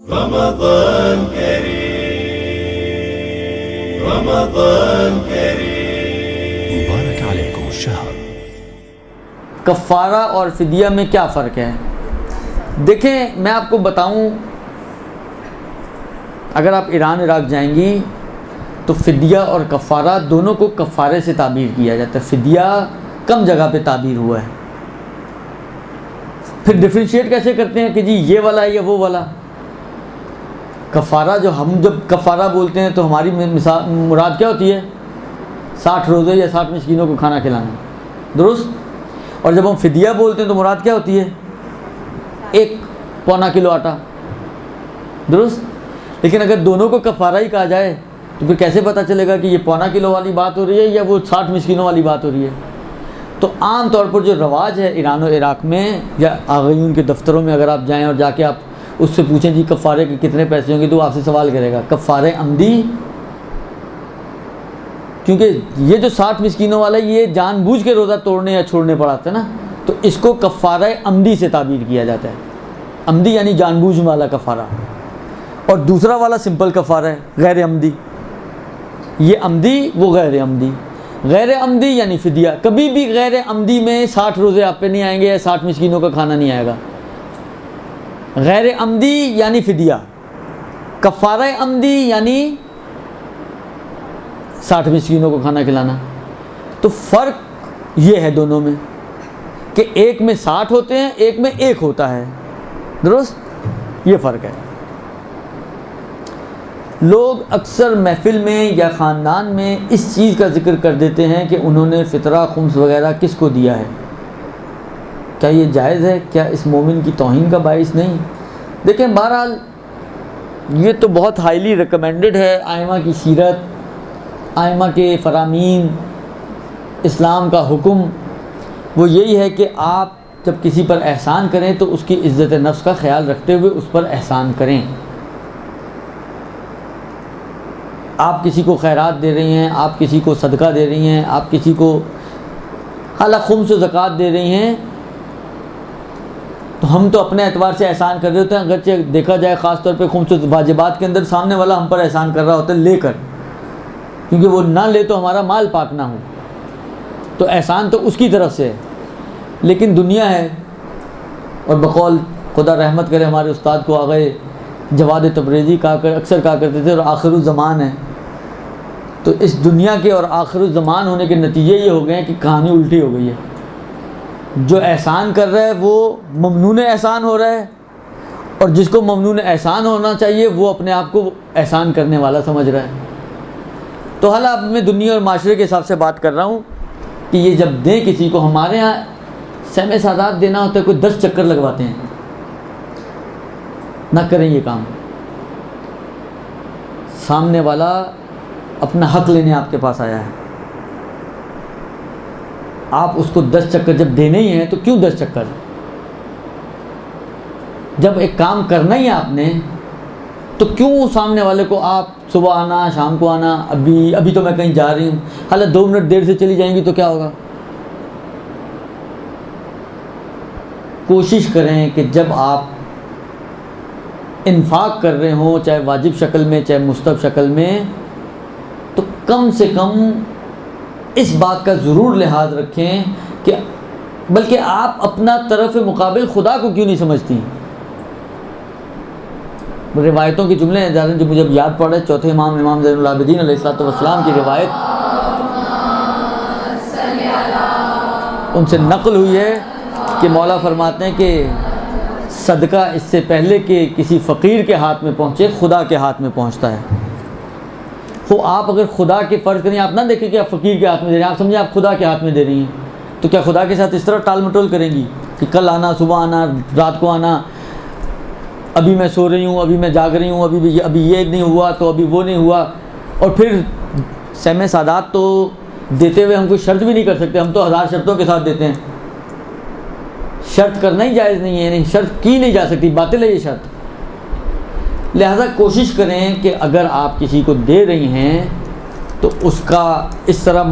رمضان كريم رمضان كريم مبارك عليكم الشهر۔ کفارہ اور فدیہ میں کیا فرق ہے؟ دیکھیں، میں آپ کو بتاؤں، اگر آپ ایران عراق جائیں گی تو فدیہ اور کفارہ دونوں کو کفارے سے تعبیر کیا جاتا ہے۔ فدیہ کم جگہ پہ تعبیر ہوا ہے۔ پھر ڈفرینشیٹ کیسے کرتے ہیں کہ جی یہ والا ہے یا وہ والا؟ کفارہ جب کفارہ بولتے ہیں تو ہماری مراد کیا ہوتی ہے؟ 60 روزے یا 60 مسکینوں کو کھانا کھلانا، درست؟ اور جب ہم فدیہ بولتے ہیں تو مراد کیا ہوتی ہے؟ 1.25 کلو آٹا، درست؟ لیکن اگر دونوں کو کفارہ ہی کہا جائے تو پھر کیسے پتہ چلے گا کہ یہ 1.25 کلو والی بات ہو رہی ہے یا وہ 60 مسکینوں والی بات ہو رہی ہے؟ تو عام طور پر جو رواج ہے ایران و عراق میں یا آغیون کے دفتروں میں، اگر آپ جائیں اور جا کے آپ اس سے پوچھیں جی کفارے کے کتنے پیسے ہوں گے، تو وہ آپ سے سوال کرے گا کفارے عمدی، کیونکہ یہ جو 60 مسکینوں والا یہ جان بوجھ کے روزہ توڑنے یا چھوڑنے پڑا تھا نا، تو اس کو کفارہ عمدی سے تعبیر کیا جاتا ہے۔ عمدی یعنی جان بوجھ والا کفارہ، اور دوسرا والا سمپل کفارہ ہے غیر عمدی۔ یہ عمدی، وہ غیر عمدی۔ غیر عمدی یعنی فدیہ۔ کبھی بھی غیر عمدی میں 60 روزے آپ پہ نہیں آئیں گے یا 60 مسکینوں کا کھانا نہیں آئے گا۔ غیر عمدی یعنی فدیہ، کفارہ عمدی یعنی 60 مسکینوں کو کھانا کھلانا۔ تو فرق یہ ہے دونوں میں کہ ایک میں 60 ہوتے ہیں، ایک میں 1 ہوتا ہے، درست؟ یہ فرق ہے۔ لوگ اکثر محفل میں یا خاندان میں اس چیز کا ذکر کر دیتے ہیں کہ انہوں نے فطرہ، خمس وغیرہ کس کو دیا ہے۔ کیا یہ جائز ہے؟ کیا اس مومن کی توہین کا باعث نہیں؟ دیکھیں، بہرحال یہ تو بہت ہائیلی ریکمینڈڈ ہے۔ ائمہ کی سیرت، ائمہ کے فرامین، اسلام کا حکم وہ یہی ہے کہ آپ جب کسی پر احسان کریں تو اس کی عزت نفس کا خیال رکھتے ہوئے اس پر احسان کریں۔ آپ کسی کو خیرات دے رہی ہیں، آپ کسی کو صدقہ دے رہی ہیں، آپ کسی کو حالانکہ خمس و زکوٰۃ دے رہی ہیں، تو ہم تو اپنے اعتبار سے احسان کر رہے ہوتے ہیں، اگرچہ دیکھا جائے خاص طور پہ خمس و واجبات کے اندر سامنے والا ہم پر احسان کر رہا ہوتا ہے لے کر، کیونکہ وہ نہ لے تو ہمارا مال پاک نہ ہو، تو احسان تو اس کی طرف سے ہے۔ لیکن دنیا ہے، اور بقول خدا رحمت کرے ہمارے استاد کو آگئے جواد تبریزی اکثر کہا کرتے تھے، اور آخر الزمان ہے۔ تو اس دنیا کے اور آخر الزمان ہونے کے نتیجے یہ ہو گئے ہیں کہ کہانی الٹی ہو گئی ہے۔ جو احسان کر رہا ہے وہ ممنون احسان ہو رہا ہے، اور جس کو ممنون احسان ہونا چاہیے وہ اپنے آپ کو احسان کرنے والا سمجھ رہا ہے۔ تو حالانکہ اب میں دنیا اور معاشرے کے حساب سے بات کر رہا ہوں کہ یہ جب دیں کسی کو، ہمارے ہاں سہم سادات دینا ہوتا ہے، کوئی 10 چکر لگواتے ہیں۔ نہ کریں یہ کام۔ سامنے والا اپنا حق لینے آپ کے پاس آیا ہے، آپ اس کو 10 چکر جب دینے ہی ہیں تو کیوں 10 چکر؟ جب ایک کام کرنا ہی ہے آپ نے تو کیوں سامنے والے کو آپ صبح آنا، شام کو آنا، ابھی تو میں کہیں جا رہی ہوں، حالانکہ 2 منٹ دیر سے چلی جائیں گی تو کیا ہوگا؟ کوشش کریں کہ جب آپ انفاق کر رہے ہوں، چاہے واجب شکل میں چاہے مستحب شکل میں، تو کم سے کم اس بات کا ضرور لحاظ رکھیں کہ بلکہ آپ اپنا طرف مقابل خدا کو کیوں نہیں سمجھتی؟ روایتوں کے جملے ہیں جو مجھے یاد پڑ رہے، چوتھے امام زین العابدین علیہ السلام کی روایت ان سے نقل ہوئی ہے کہ مولا فرماتے ہیں کہ صدقہ اس سے پہلے کہ کسی فقیر کے ہاتھ میں پہنچے خدا کے ہاتھ میں پہنچتا ہے۔ تو آپ اگر خدا کے فرض کریں، آپ نہ دیکھیں کہ آپ فقیر کے ہاتھ میں دے رہے ہیں، آپ سمجھیں آپ خدا کے ہاتھ میں دے رہی ہیں، تو کیا خدا کے ساتھ اس طرح ٹال مٹول کریں گی کہ کل آنا، صبح آنا، رات کو آنا، ابھی میں سو رہی ہوں، ابھی میں جاگ رہی ہوں، ابھی یہ نہیں ہوا تو ابھی وہ نہیں ہوا؟ اور پھر سہم سادات تو دیتے ہوئے ہم کوئی شرط بھی نہیں کر سکتے، ہم تو 1000 شرطوں کے ساتھ دیتے ہیں۔ شرط کرنا ہی جائز نہیں ہے، شرط کی نہیں جا سکتی، باطل ہے یہ شرط۔ لہذا کوشش کریں کہ اگر آپ کسی کو دے رہی ہیں تو اس کا اس طرح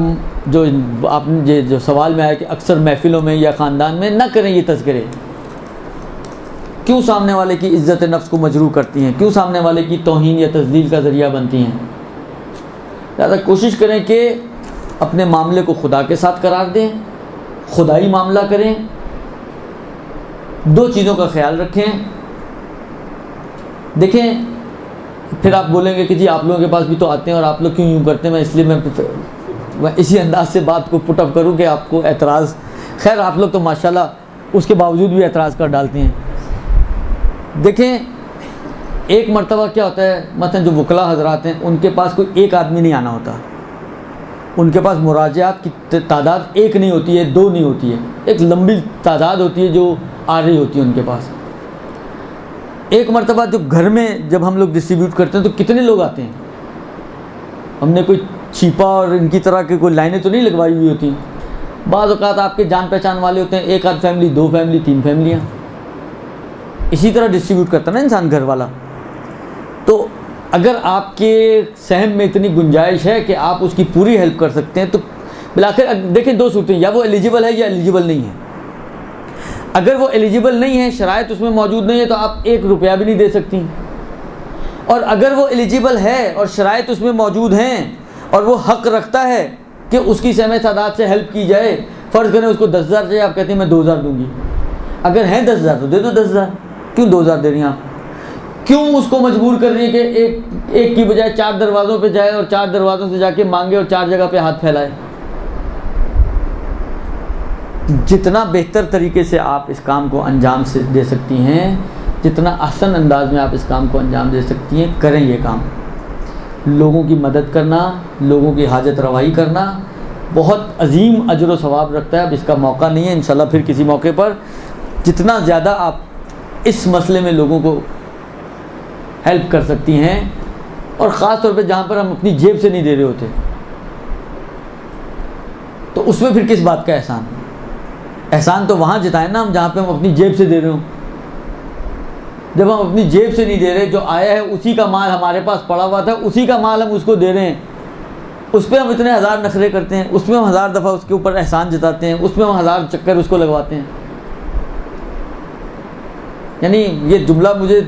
جو آپ نے جو سوال میں آیا کہ اکثر محفلوں میں یا خاندان میں نہ کریں یہ تذکرے، کیوں سامنے والے کی عزت نفس کو مجروح کرتی ہیں, کیوں سامنے والے کی توہین یا تذلیل کا ذریعہ بنتی ہیں. لہٰذا کوشش کریں کہ اپنے معاملے کو خدا کے ساتھ قرار دیں, خدائی معاملہ کریں, دو چیزوں کا خیال رکھیں. دیکھیں پھر آپ بولیں گے کہ جی آپ لوگوں کے پاس بھی تو آتے ہیں اور آپ لوگ کیوں یوں کرتے ہیں, میں اس لیے میں اسی انداز سے بات کو پٹ اپ کروں کہ آپ کو اعتراض, خیر آپ لوگ تو ماشاءاللہ اس کے باوجود بھی اعتراض کر ڈالتے ہیں. دیکھیں ایک مرتبہ کیا ہوتا ہے, مثلا جو وکلا حضرات ہیں ان کے پاس کوئی ایک آدمی نہیں آنا ہوتا, ان کے پاس مراجعات کی تعداد ایک نہیں ہوتی ہے, دو نہیں ہوتی ہے, ایک لمبی تعداد ہوتی ہے جو آ رہی ہوتی ہے ان کے پاس. ایک مرتبہ جو گھر میں جب ہم لوگ ڈسٹریبیوٹ کرتے ہیں تو کتنے لوگ آتے ہیں, ہم نے کوئی چھیپا اور ان کی طرح کی کوئی لائنیں تو نہیں لگوائی ہوئی ہوتی. بعض اوقات آپ کے جان پہچان والے ہوتے ہیں, ایک آدھ فیملی, دو فیملی, تین فیملیاں, اسی طرح ڈسٹریبیوٹ کرتا نا انسان گھر والا. تو اگر آپ کے سہم میں اتنی گنجائش ہے کہ آپ اس کی پوری ہیلپ کر سکتے ہیں تو بالآخر دیکھیں دو صورتیں, یا وہ ایلیجیبل ہے یا ایلیجیبل نہیں ہے. اگر وہ ایلیجیبل نہیں ہے, شرائط اس میں موجود نہیں ہے, تو آپ ایک روپیہ بھی نہیں دے سکتی. اور اگر وہ ایلیجیبل ہے اور شرائط اس میں موجود ہیں اور وہ حق رکھتا ہے کہ اس کی سہم تعداد سے ہیلپ کی جائے, فرض کریں اس کو 10,000 چاہیے, آپ کہتے ہیں میں 2,000 دوں گی. اگر ہیں 10,000 تو دے دو 10,000, کیوں 2,000 دے رہی ہیں آپ؟ کیوں اس کو مجبور کر رہی ہے کہ ایک کی بجائے 4 دروازوں پہ جائے اور 4 دروازوں سے جا کے مانگے اور 4 جگہ پہ ہاتھ پھیلائے؟ جتنا بہتر طریقے سے آپ اس کام کو انجام سے دے سکتی ہیں, جتنا احسن انداز میں آپ اس کام کو انجام دے سکتی ہیں, کریں یہ کام. لوگوں کی مدد کرنا, لوگوں کی حاجت روائی کرنا بہت عظیم اجر و ثواب رکھتا ہے. اب اس کا موقع نہیں ہے, انشاءاللہ پھر کسی موقع پر جتنا زیادہ آپ اس مسئلے میں لوگوں کو ہیلپ کر سکتی ہیں, اور خاص طور پہ جہاں پر ہم اپنی جیب سے نہیں دے رہے ہوتے, تو اس میں پھر کس بات کا احسان؟ احسان تو وہاں جتائیں نا ہم جہاں پہ ہم اپنی جیب سے دے رہے ہوں. جب ہم اپنی جیب سے نہیں دے رہے, جو آیا ہے اسی کا مال ہمارے پاس پڑا ہوا تھا, اسی کا مال ہم اس کو دے رہے ہیں, اس پہ ہم اتنے 1000 نخرے کرتے ہیں, اس میں ہم 1000 دفعہ اس کے اوپر احسان جتاتے ہیں, اس میں ہم 1000 چکر اس کو لگواتے ہیں. یعنی یہ جملہ مجھے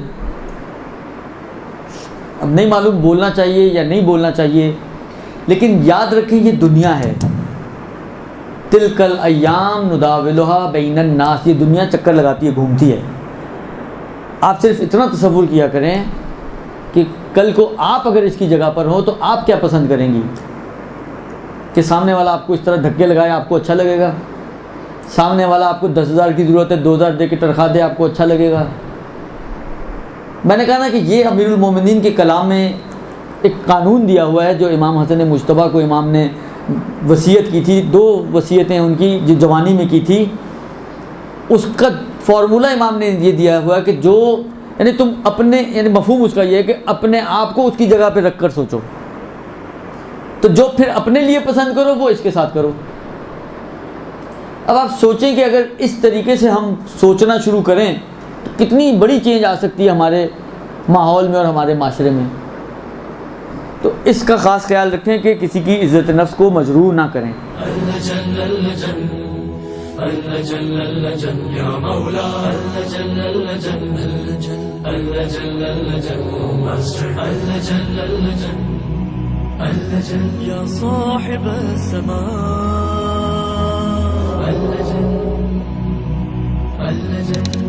اب نہیں معلوم بولنا چاہیے یا نہیں بولنا چاہیے, لیکن یاد رکھیں یہ دنیا ہے. تلک الایام نداولها بین الناس, یہ دنیا چکر لگاتی ہے, گھومتی ہے. آپ صرف اتنا تصور کیا کریں کہ کل کو آپ اگر اس کی جگہ پر ہو تو آپ کیا پسند کریں گی؟ کہ سامنے والا آپ کو اس طرح دھکے لگائے, آپ کو اچھا لگے گا؟ سامنے والا آپ کو 10,000 کی ضرورت ہے, 2,000 دے کے تنخواہ دے, آپ کو اچھا لگے گا؟ میں نے کہا نا کہ یہ امیر المومنین کے کلام میں ایک قانون دیا ہوا ہے جو امام حسن مجتبیٰ کو امام نے وصیت کی تھی. 2 وصیتیں ان کی جو جوانی میں کی تھی, اس کا فارمولہ امام نے یہ دیا ہوا ہے کہ جو یعنی تم اپنے, یعنی مفہوم اس کا یہ ہے کہ اپنے آپ کو اس کی جگہ پہ رکھ کر سوچو, تو جو پھر اپنے لیے پسند کرو وہ اس کے ساتھ کرو. اب آپ سوچیں کہ اگر اس طریقے سے ہم سوچنا شروع کریں تو کتنی بڑی چینج آ سکتی ہے ہمارے ماحول میں اور ہمارے معاشرے میں. تو اس کا خاص خیال رکھیں کہ کسی کی عزت نفس کو مجروح نہ کریں. يا صاحب السماء اللجن